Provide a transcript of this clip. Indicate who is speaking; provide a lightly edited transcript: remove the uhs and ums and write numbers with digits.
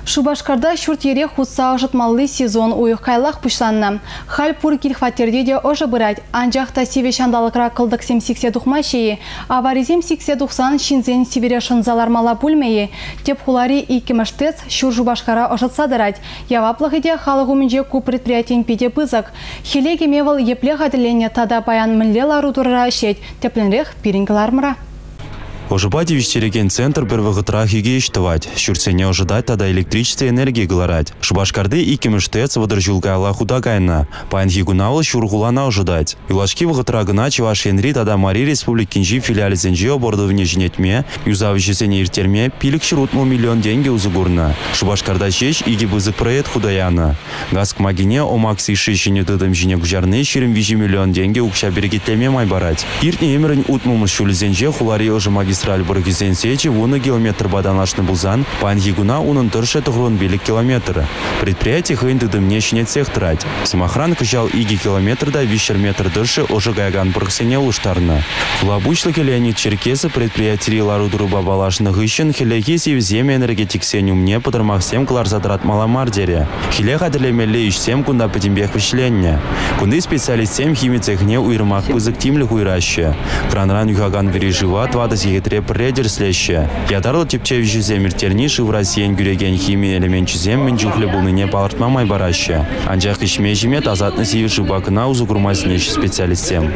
Speaker 1: Шубашкарда шурт ере хутса ожытмаллы сезон уйыққайлақ пұшланна. Хал пұр килхватерде де ожы бұрад. Анжақта севе шандалықра қылдық семсіксе дұқма шейі. Аваризем сиксе дұқсан шинзен севере шынзалармала пульмейі. Теп хулари икіміштец шур Шубашкара ожытсадырад. Яваплығыде халық өмінже ку предприятен педе пызық. Хелеге мевал епле ғадылене тада баян мінлел арудырыра шет. Тепленрех пирингалармыра.
Speaker 2: Ожибать вещереген центр первых трахиги иштывать. Шурсене ожидать тогда электричество энергии гларать. Шубашкарды и кемештец водоржулгайла худагайна. Пайн хигунавыл шургулана ожидать. Юлашки вғытрагына Чевашенри тогда Мари Республикинжи филиале зенжи оборудование жнетме. Юзавищесене иртерме пилик шрутму миллион деньги узыгурна. Шубашкарда шеш иги бызык проект худаяна. Газ магине омакси шишине дыдым жине гужарны ширим вижи миллион деньги укша берегитлеме майбарать. Иртне эмрын утмумыш шулы зенже хулари ожи магистраль бұргізен сечі 1 километр баданашны бұлзан, пан хигуна унын тұршы тұғырын белік километр. Предприятие хыйндыдым нешінет сехтрать. Самохран кыжал иги километрда вишер метр дыршы ожы гайган бұргсене ұлыштарны. Фулабучлы Леонид Черкесы предприятие ларудыру бабалашны ғышын хилеге севземе энергетиксен умне подырмақсем клар затрат маламардере. Хиле қадірлемелі ішсем күнда пәтімбек вішленне. Күнды специалистсем химицехне уйрмақ пызык тимлік уйрашы. Кранран юхаган вережива твады Предер слеще. Ядарлы тепчев жүзем иртерниши в Россиен гюреген химия элемент жүзем менчухле булныне палартма майбараще. Анжақ ишме жемет азатны севиши бакына узугурмасынеші специалистем.